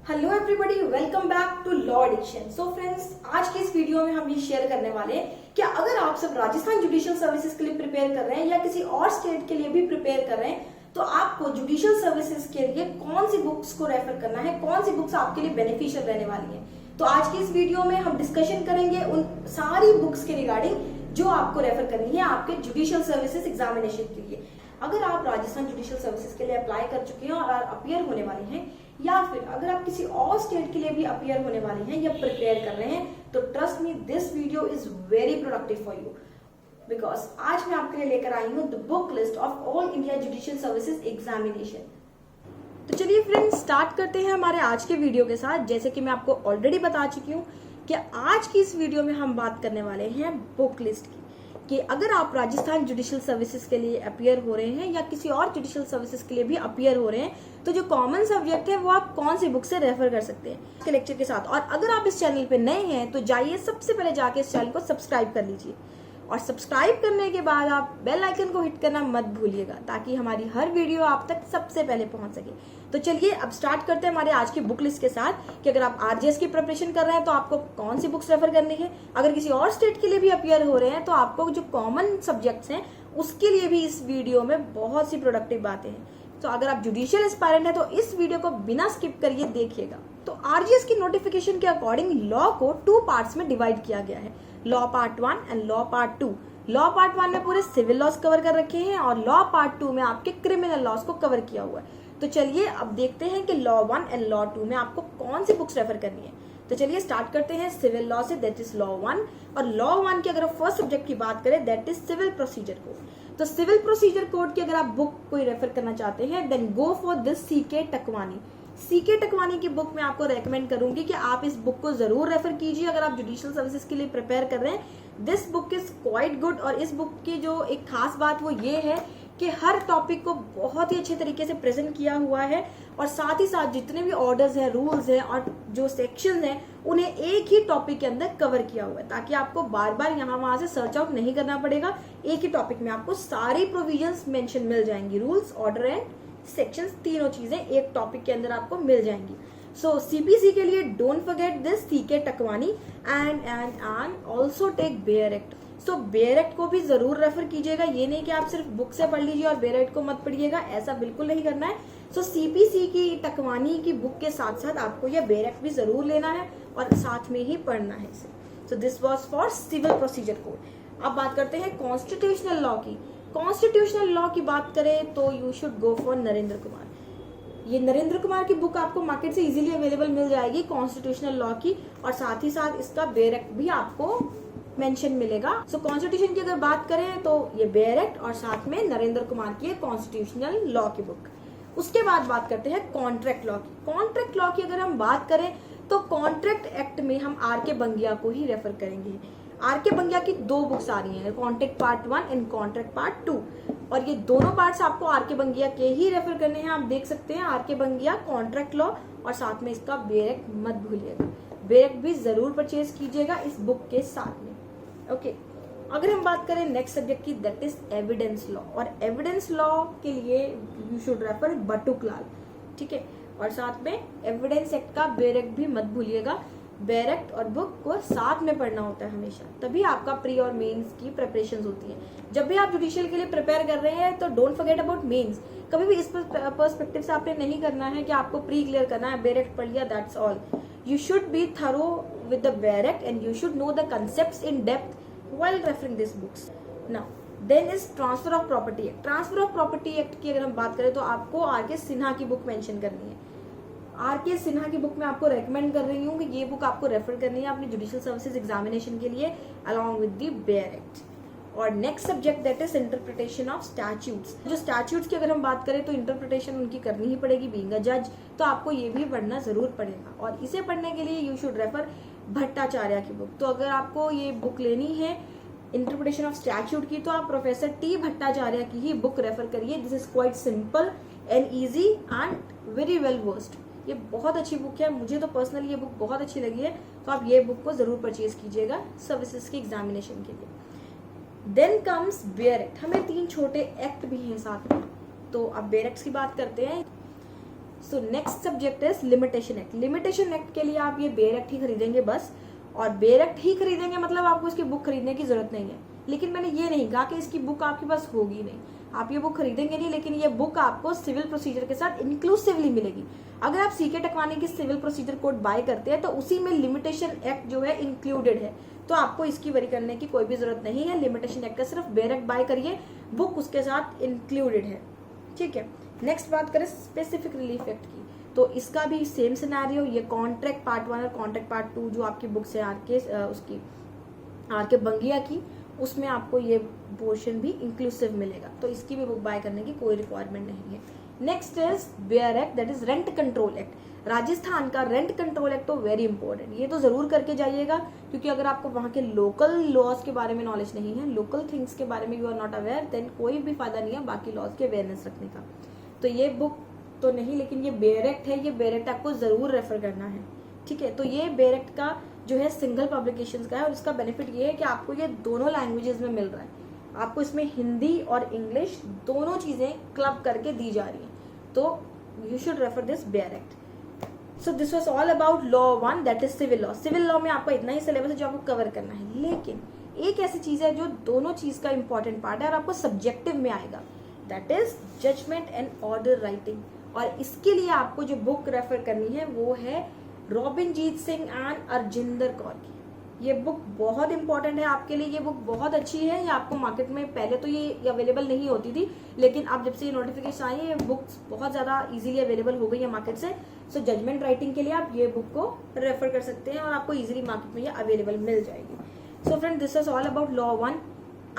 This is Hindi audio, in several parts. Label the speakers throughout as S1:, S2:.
S1: Hello everybody, welcome back to law addiction. So friends, आज की इस वीडियो में हम ये शेयर करने वाले हैं कि अगर आप सब राजस्थान जुडिशियल सर्विसेज के लिए प्रिपेयर कर रहे हैं या किसी और स्टेट के लिए भी प्रिपेयर कर रहे हैं, तो आपको जुडिशियल सर्विसेज के लिए कौन सी बुक्स को रेफर करना है, कौन सी बुक्स आपके लिए बेनिफिशियल रहने वाली है। तो आज की इस वीडियो में हम डिस्कशन करेंगे उन सारी बुक्स के रिगार्डिंग जो आपको रेफर करनी है आपके जुडिशियल सर्विसेज एग्जामिनेशन के लिए। अगर आप राजस्थान जुडिशियल सर्विसेज के लिए अप्लाई कर चुके हैं और अपियर होने वाले हैं, या फिर अगर आप किसी और स्टेट के लिए भी अपियर होने वाले हैं या प्रिपेयर कर रहे हैं, तो trust me, this video is very productive for you, because आज मैं आपके लिए लेकर आई हूँ the book list of all India judicial services examination. तो चलिए फ्रेंड्स, स्टार्ट करते हैं हमारे आज के वीडियो के साथ। जैसे कि मैं आपको ऑलरेडी बता चुकी हूँ कि आज की इस वीडियो में हम बात करने वाले हैं बुक लिस्ट की, कि अगर आप राजस्थान जुडिशियल सर्विसेज के लिए अपियर हो रहे हैं या किसी और जुडिशियल सर्विसेज के लिए भी अपियर हो रहे हैं, तो जो कॉमन सब्जेक्ट है वो आप कौन सी बुक से रेफर कर सकते हैं इसके लेक्चर के साथ। और अगर आप इस चैनल पे नए हैं तो जाइए, सबसे पहले जाके इस चैनल को सब्सक्राइब कर लीजिए, और सब्सक्राइब करने के बाद आप बेल आइकन को हिट करना मत भूलिएगा, ताकि हमारी हर वीडियो आप तक सबसे पहले पहुंच सके। तो चलिए अब स्टार्ट करते हैं हमारे आज की बुक लिस्ट के साथ, कि अगर आप आरजीएस की प्रिपरेशन कर रहे हैं तो आपको कौन सी बुक्स रेफर करनी है। अगर किसी और स्टेट के लिए भी अपियर हो रहे हैं तो आपको जो कॉमन सब्जेक्ट्स हैं उसके लिए भी इस वीडियो में बहुत सी प्रोडक्टिव बातें हैं। तो अगर आप जुडिशियल एस्पायरेंट है तो इस वीडियो को बिना स्किप करिए देखिएगा। तो आरजीएस की नोटिफिकेशन के अकॉर्डिंग लॉ को 2 पार्ट्स में डिवाइड किया गया है, law part 1 and law part 2। Law part 1 में पूरे सिविल लॉज कवर कर रखे हैं और लॉ पार्ट 2 में आपके क्रिमिनल लॉज को कवर किया हुआ है। तो चलिए अब देखते हैं कि लॉ 1 एंड लॉ 2 में आपको कौन सी बुक्स रेफर करनी है। तो चलिए स्टार्ट करते हैं सिविल लॉ से, दैट इज लॉ 1। और लॉ 1 की अगर फर्स्ट सब्जेक्ट की बात करें, that is civil procedure code. तो सिविल प्रोसीजर कोड की अगर आप बुक कोई रेफर करना चाहते हैं, then go for this CK Takwani. CK Takwani की बुक मैं आपको रेकमेंड करूंगी कि आप इस बुक को जरूर रेफर कीजिए अगर आप जुडिशियल सर्विसेज के लिए प्रिपेयर कर रहे हैं। This book is quite good, और इस बुक की जो एक खास बात वो ये है कि हर टॉपिक को बहुत ही अच्छे तरीके से प्रेजेंट किया हुआ है, और साथ ही साथ जितने भी ऑर्डर्स हैं, रूल्स हैं और जो सेक्शंस हैं, उन्हें एक ही टॉपिक के अंदर कवर किया हुआ है, ताकि आपको बार बार यहाँ वहां से सर्च आउट नहीं करना पड़ेगा। एक ही टॉपिक में आपको सारी प्रोविजंस मेंशन मिल जाएंगी, रूल्स, ऑर्डर एंड सेक्शंस, तीनों चीजें एक टॉपिक के अंदर आपको मिल जाएंगी। सो सीपीसी के लिए don't forget this CK Takwani and also take bare act. So bare act को भी जरूर रेफर कीजिएगा। ये नहीं कि आप सिर्फ बुक से पढ़ लीजिए और बेयर एक्ट को मत पढ़िएगा, ऐसा बिल्कुल नहीं करना है। सो सीपीसी की टकवानी की बुक के साथ साथ आपको यह बेयर एक्ट भी जरूर लेना है और साथ में ही पढ़ना है इसे। So this was for civil procedure code. अब बात करते हैं कॉन्स्टिट्यूशनल लॉ की। कॉन्स्टिट्यूशनल लॉ की बात करें तो you should go for Narendra Kumar. ये नरेंद्र कुमार की बुक आपको मार्केट से इजीली अवेलेबल मिल जाएगी कॉन्स्टिट्यूशनल लॉ की, और साथ ही साथ इसका बेयर एक्ट भी आपको मेंशन मिलेगा। सो कॉन्स्टिट्यूशन की अगर बात करें तो ये बेयर एक्ट और साथ में नरेंद्र कुमार की कॉन्स्टिट्यूशनल लॉ की बुक। उसके बाद बात करते हैं कॉन्ट्रैक्ट लॉ की। कॉन्ट्रैक्ट लॉ की अगर हम बात करें तो कॉन्ट्रैक्ट एक्ट में हम आर के बंगिया को ही रेफर करेंगे। आर के बंगिया की 2 बुक्स आ रही हैं, contract part 1 and contract part 2, और ये दोनों पार्ट्स आपको आर के बंगिया के ही रेफर करने हैं। आप देख सकते हैं आर के बंगिया, कॉन्ट्रैक्ट लॉ और साथ में इसका बेयर एक्ट मत भूलिएगा। बेयर एक्ट भी जरूर परचेज कीजिएगा इस बुक के साथ में। ओके, अगर हम बात करें नेक्स्ट सब्जेक्ट की, दैट इज एविडेंस लॉ। और एविडेंस लॉ के लिए यू शुड रेफर बटुकलाल, ठीक है। और साथ में एविडेंस एक्ट का बेयर एक्ट भी मत भूलिएगा। बेयर एक्ट और बुक को साथ में पढ़ना होता है हमेशा, तभी आपका प्री और मेंस की प्रिपरेशंस होती है। जब भी आप जुडिशियल के लिए प्रिपेयर कर रहे हैं तो डोंट फॉरगेट अबाउट मेंस। कभी भी इस पर्सपेक्टिव से आपने नहीं करना है कि आपको प्री क्लियर करना है, बेयर एक्ट पढ़ लिया, that's all. You should be thorough with the bear act and you should know the concepts in depth while referring these books. Now, then is transfer of property act. Transfer of property act की अगर हम बात करें तो आपको आर के सिन्हा की बुक मेंशन करनी है। आर के सिन्हा की बुक मैं आपको रेकमेंड कर रही हूँ कि ये बुक आपको रेफर करनी है अपनी जुडिशियल सर्विसेज एग्जामिनेशन के लिए along with the bare act. और next subject that is interpretation of statutes. जो स्टैट्यूट्स की अगर हम बात करें तो इंटरप्रिटेशन उनकी करनी ही पड़ेगी, बीइंग अ जज, तो आपको ये भी पढ़ना जरूर पड़ेगा। और इसे पढ़ने के लिए यू शुड रेफर भट्टाचार्य की बुक। तो अगर आपको ये बुक लेनी है इंटरप्रिटेशन ऑफ स्टैट्यूट की, तो आप प्रोफेसर टी भट्टाचार्य की ही बुक रेफर करिए। This is quite simple and easy and very well versed. ये बहुत अच्छी बुक है, मुझे तो पर्सनली ये बुक बहुत अच्छी लगी है, तो आप ये बुक को जरूर परचेज कीजिएगा सर्विसेज की एग्जामिनेशन के लिए। Then comes bare act. हमें 3 छोटे एक्ट भी हैं साथ में, तो अब बेयर एक्ट की बात करते हैं। So next subject is limitation act. Limitation act के लिए आप ये बेयर एक्ट ही खरीदेंगे बस, और बेयर एक्ट ही खरीदेंगे मतलब आपको इसकी बुक खरीदने की जरूरत नहीं है। लेकिन मैंने ये नहीं कहा कि इसकी बुक आपके पास होगी नहीं, आप ये बुक खरीदेंगे नहीं, लेकिन ये बुक आपको सिविल प्रोसीजर के साथ इंक्लूसिवली मिलेगी। अगर आप सीके टकवानी की सिविल प्रोसीजर कोड बाय करते हैं तो उसी में लिमिटेशन एक्ट जो है इंक्लूडेड है, तो आपको इसकी वरी करने की कोई भी जरूरत नहीं है। लिमिटेशन एक्ट का सिर्फ बेयर एक्ट बाय करिए, बुक उसके साथ इंक्लूडेड है, ठीक है। नेक्स्ट बात करें स्पेसिफिक रिलीफ एक्ट की, तो इसका भी सेम सिनेरियो, ये कॉन्ट्रैक्ट पार्ट 1 और कॉन्ट्रैक्ट पार्ट 2 जो आपकी बुक से आर के बंगिया की, उसमें आपको ये पोर्शन भी इंक्लूसिव मिलेगा, तो इसकी भी बुक बाय करने की कोई रिक्वायरमेंट नहीं है। Next is bare act, that is rent control act. Rajasthan का रेंट कंट्रोल एक्ट तो वेरी इंपॉर्टेंट, ये तो जरूर करके जाइएगा, क्योंकि अगर आपको वहां के लोकल लॉज के बारे में नॉलेज नहीं है, लोकल थिंग्स के बारे में you are not aware, then कोई भी फायदा नहीं है बाकी लॉज के अवेयरनेस रखने का। तो ये बुक तो नहीं, लेकिन ये बेयर एक्ट है, ये बेयर एक्ट आपको जरूर रेफर करना है, ठीक है। तो ये बेयर एक्ट का जो है सिंगल पब्लिकेशंस का है, और इसका बेनिफिट ये है कि आपको ये दोनों लैंग्वेजेस में मिल रहा है, आपको इसमें हिंदी और इंग्लिश दोनों चीजें क्लब करके दी जा रही हैं, तो you should refer this bare act. So this was all about law 1, that is civil law. Civil law में आपका इतना ही सिलेबस है जो आपको कवर करना है, लेकिन एक ऐसी चीज है जो दोनों चीज का इंपॉर्टेंट पार्ट है और आपको सब्जेक्टिव में आएगा, that is judgement and order writing. और इसके लिए आपको जो बुक रेफर करनी है वो है रॉबिनजीत सिंह एंड अर्जिंदर कौर की। ये बुक बहुत इंपॉर्टेंट है आपके लिए, ये बुक बहुत अच्छी है। ये आपको मार्केट में पहले तो ये अवेलेबल नहीं होती थी, लेकिन अब जब से ये नोटिफिकेशन आई है ये बुक्स बहुत ज्यादा इजीली अवेलेबल हो गई है मार्केट से। सो जजमेंट राइटिंग के लिए आप ये बुक को रेफर कर सकते हैं और आपको इजीली मार्केट में ये अवेलेबल मिल जाएगी। सो friend, this is all about law 1।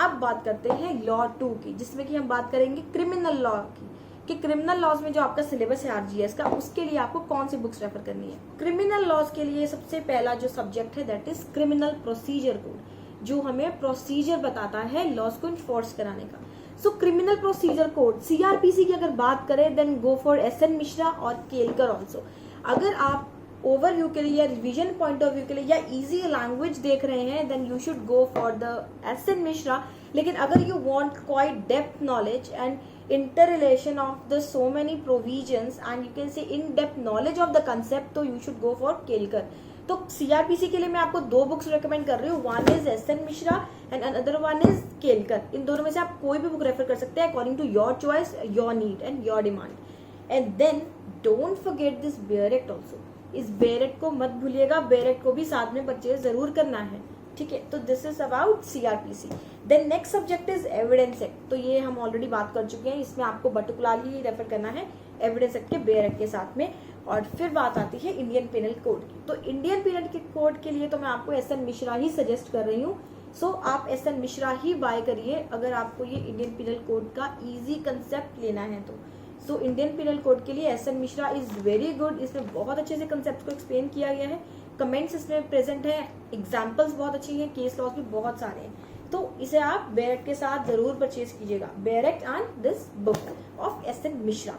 S1: अब बात करते हैं लॉ 2 की, जिसमें कि हम बात करेंगे क्रिमिनल लॉ की, कि क्रिमिनल लॉज में जो आपका सिलेबस है आरजीएस का, उसके लिए आपको कौन सी बुक्स रेफर करनी है। क्रिमिनल लॉज के लिए सबसे पहला जो सब्जेक्ट है that is criminal procedure code, जो हमें प्रोसीजर बताता है लॉज को इन्फोर्स कराने का। So criminal procedure code CrPC की अगर बात करें then go for SN Mishra और केलकर ऑल्सो। अगर आप ओवरव्यू के लिए या रिवीजन पॉइंट ऑफ व्यू के लिए या इजी लैंग्वेज देख रहे हैं then you should go for the SN Mishra. लेकिन अगर you want quite depth knowledge and interrelation of the so many provisions and you can say in depth knowledge of the concept, तो you should go for Kelkar. तो सीआरपीसी के लिए मैं आपको 2 बुक्स रेकमेंड कर रही हूँ, one is SN Mishra and another one is Kelkar. इन दोनों में से आप कोई भी बुक रेफर कर सकते हैं according to your choice, your need and your demand. And then don't forget this bare act also. इस बेयर एक्ट को मत भूलिएगा, बेयर एक्ट को भी साथ में परचेज जरूर करना है, ठीक है। तो this is about CrPC. Then next subject is evidence act, तो ये हम ऑलरेडी बात कर चुके हैं, इसमें आपको पर्टिकुलरली रेफर करना है एविडेंस एक्ट के बेयर एक्ट के साथ में। और फिर बात आती है इंडियन पिनल कोड की, तो इंडियन पिनल कोड के लिए तो मैं आपको एसएन मिश्रा ही सजेस्ट कर रही हूँ। सो आप एसएन मिश्रा ही बाय करिए अगर आपको ये इंडियन पिनल कोड का इजी कंसेप्ट लेना है तो। सो इंडियन पिनल कोड के लिए SN Mishra is very good, इसमें बहुत अच्छे से कंसेप्ट को एक्सप्लेन किया गया है, कमेंट्स इसमें प्रेजेंट है, एग्जाम्पल्स बहुत अच्छी हैं, केस लॉस भी बहुत सारे हैं, तो इसे आप बेयर एक्ट के साथ जरूर परचेज कीजिएगा, bare act and this book of SN Mishra.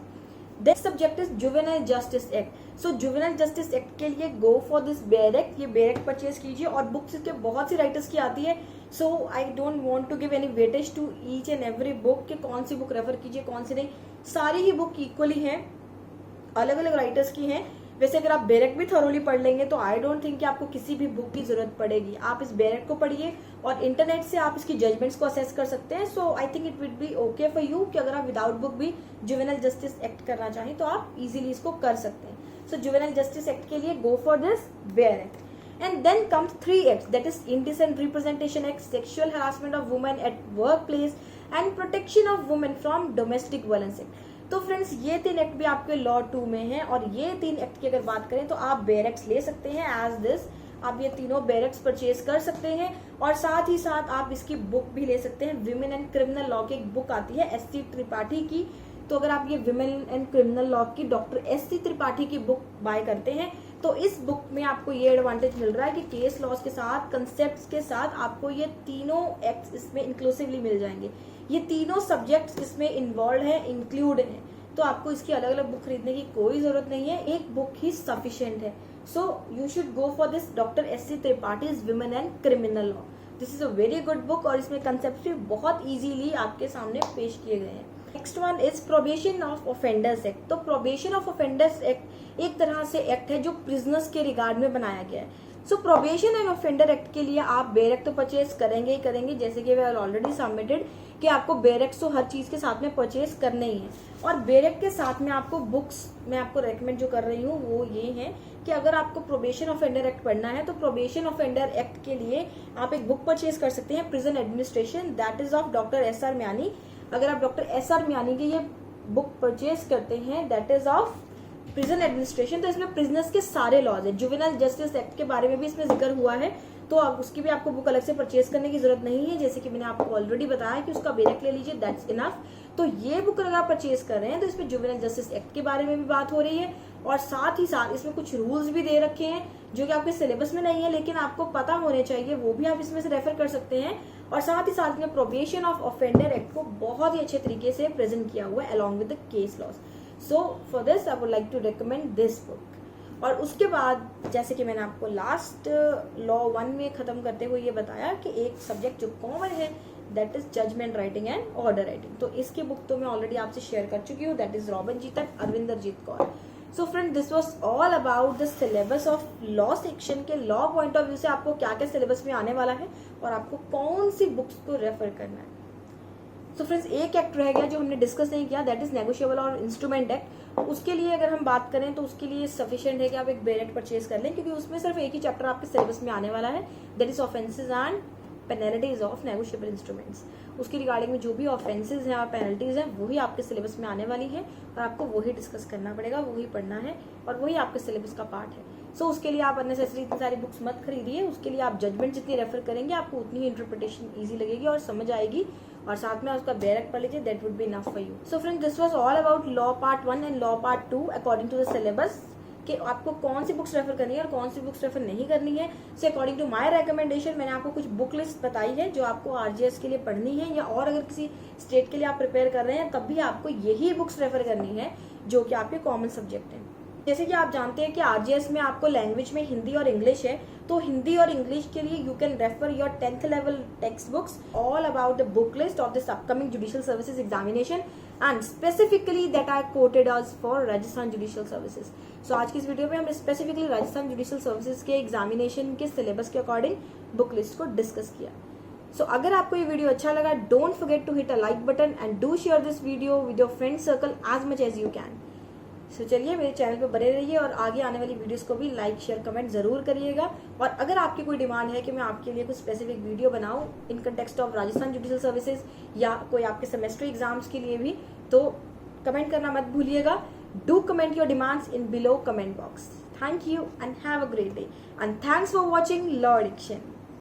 S1: Next subject is juvenile justice act. So juvenile justice act के लिए go for this bare act, ये बेयर एक्ट परचेज कीजिए। और बुक्स इसके बहुत सी राइटर्स की आती है, so I don't want to give any weightage to each and every book कि कौन सी बुक रेफर कीजिए कौन सी नहीं, सारी ही बुक इक्वली हैं, अलग अलग राइटर्स की हैं। वैसे अगर आप बेयर एक्ट भी थॉरोली पढ़ लेंगे तो आई डोंट थिंक कि आपको किसी भी बुक की जरूरत पड़ेगी। आप इस बेयर एक्ट को पढ़िए और इंटरनेट से आप इसकी जजमेंट्स को असेस कर सकते हैं। So I think it will be okay for you कि अगर आप विदाउट बुक भी जुवेनाइल जस्टिस एक्ट करना चाहें तो आप इजीली इसको कर सकते हैं। सो जुवेनाइल जस्टिस एक्ट के लिए go for this bare act. And then comes 3 acts, that is indecent representation act, sexual harassment of women at work place and protection of women from domestic violence act. तो फ्रेंड्स ये 3 एक्ट भी आपके लॉ 2 में हैं और ये 3 एक्ट की अगर बात करें तो आप बेयर एक्ट्स ले सकते हैं एज दिस। आप ये तीनों बेयर एक्ट्स परचेज कर सकते हैं और साथ ही साथ आप इसकी बुक भी ले सकते हैं। विमेन एंड क्रिमिनल लॉ की एक बुक आती है एससी त्रिपाठी की, तो अगर आप ये विमेन एंड क्रिमिनल लॉ की डॉक्टर एससी त्रिपाठी की बुक बाय करते हैं तो इस बुक में आपको ये एडवांटेज मिल रहा है कि केस लॉज के साथ, कंसेप्ट्स के साथ आपको ये तीनों एक्ट्स इसमें इंक्लूसिवली मिल जाएंगे। ये तीनों सब्जेक्ट्स इसमें इन्वॉल्व है, इंक्लूड है, तो आपको इसकी अलग अलग बुक खरीदने की कोई जरूरत नहीं है, एक बुक ही सफिशिएंट है। So you should go for this doctor SC Tripathi's women and criminal law. This is a very good book और इसमें कंसेप्ट भी बहुत इजीली आपके सामने पेश किए गए हैं। Next one is probation of offenders act. तो प्रोबेशन ऑफ ऑफेंडर्स एक्ट एक तरह से एक्ट है जो प्रिजनर्स के रिगार्ड में बनाया गया है। सो प्रोबेशन एंड ऑफेंडर एक्ट के लिए आप बेरेक तो परचेज करेंगे ही करेंगे, जैसे कि वे आर ऑलरेडी सबमिटेड कि आपको बेरेक्स तो हर चीज के साथ में परचेज करने ही है। और बेरेक के साथ में आपको बुक्स मैं आपको रेकमेंड जो कर रही हूँ वो ये है कि अगर आपको प्रोबेशन ऑफेंडर एक्ट पढ़ना है तो प्रोबेशन ऑफेंडर एक्ट के लिए आप एक बुक परचेज कर सकते हैं, prison administration, that is of doctor SR. Myneni. अगर आप डॉक्टर एस.आर. म्यानी की ये बुक परचेज करते हैं that is of prison administration, तो इसमें प्रिजनर्स के सारे लॉज है। जुवेनाइल जस्टिस एक्ट के बारे में भी इसमें जिक्र हुआ है, तो आप उसकी भी आपको बुक अलग से परचेज करने की जरूरत नहीं है, जैसे कि मैंने आपको ऑलरेडी बताया कि उसका बेरेक ले लीजिए, दैट्स इनफ। तो ये बुक अगर आप परचेज कर रहे हैं तो इसमें जुवेनाइल जस्टिस एक्ट के बारे में भी बात हो रही है, और साथ ही साथ इसमें कुछ रूल्स भी दे रखे हैं जो कि आपके सिलेबस में नहीं है लेकिन आपको पता होने चाहिए, वो भी आप इसमें से रेफर कर सकते हैं। और साथ ही साथ में प्रोबेशन ऑफ ऑफेंडर एक्ट को बहुत ही अच्छे तरीके से प्रेजेंट किया हुआ है along with the case laws. So for this I would like to recommend this book. और उसके बाद जैसे कि मैंने आपको लास्ट लॉ 1 में खत्म करते हुए ये बताया कि एक सब्जेक्ट जो कॉमन है that is judgement writing and order writing, तो इसकी बुक तो मैं ऑलरेडी आपसे शेयर कर चुकी हूँ, दैट इज रॉबिन जी तक Arvinderjit Kaur. So friend this was all about the syllabus of law section के लॉ पॉइंट ऑफ व्यू से आपको क्या क्या सिलेबस में आने वाला है और आपको कौन सी बुक्स को रेफर करना है। सो फ्रेंड्स एक एक्ट रह गया जो हमने डिस्कस नहीं किया, दैट इज नेगोशिएबल और इंस्ट्रूमेंट एक्ट। उसके लिए अगर हम बात करें तो उसके लिए सफिशिएंट है कि आप एक बेरेट परचेज कर लें, क्योंकि उसमें सिर्फ एक ही चैप्टर आपके सिलेबस में आने वाला है, that is offences and penalties of negotiable instruments. उसकी रिगार्डिंग में जो भी ऑफेंसेस हैं और पेनल्टीज हैं वही आपके सिलेबस में आने वाली है और आपको वही डिस्कस करना पड़ेगा, वही पढ़ना है और वही आपके सिलेबस का पार्ट है। सो उसके लिए आप अननेसेसरी इतनी सारी बुक्स मत खरीदिए, उसके लिए आप जजमेंट जितनी रेफर करेंगे आपको उतनी ही इंटरप्रिटेशन ईजी लगेगी और समझ आएगी, और साथ में उसका बेरेक पढ़ लीजिए, that would be enough for you. So friends this was all about law part 1 and law part 2 according to the syllabus, कि आपको कौन सी बुक्स रेफर करनी है और कौन सी बुक्स रेफर नहीं करनी है। So according to my recommendation मैंने आपको कुछ बुक लिस्ट बताई है जो आपको आरजीएस के लिए पढ़नी है, या और अगर किसी स्टेट के लिए आप प्रिपेयर कर रहे हैं तब भी आपको यही बुक्स रेफर करनी है जो कि आपके कॉमन सब्जेक्ट हैं। जैसे कि आप जानते हैं कि आरजीएस में आपको लैंग्वेज में हिंदी और इंग्लिश है, तो हिंदी और इंग्लिश के लिए you can refer your 10th level text books all about the book list of this upcoming judicial services examination and specifically that are quoted as for Rajasthan judicial services. So आज की इस वीडियो में हमने स्पेसिफिकली राजस्थान जुडिशियल सर्विसेज के एग्जामिनेशन के सिलेबस के अकॉर्डिंग बुक लिस्ट को डिस्कस किया। सो अगर आपको ये वीडियो अच्छा लगा, don't forget to hit a like button and do share this video with your friend circle as much as you can. So चलिए मेरे चैनल पे बने रहिए और आगे आने वाली वीडियोस को भी लाइक शेयर कमेंट जरूर करिएगा। और अगर आपकी कोई डिमांड है कि मैं आपके लिए कुछ स्पेसिफिक वीडियो बनाऊं in context of Rajasthan judicial services या कोई आपके सेमेस्टर एग्जाम्स के लिए भी, तो कमेंट करना मत भूलिएगा। Do comment your demands in below comment box. Thank you and have a great day and thanks for watching law addiction.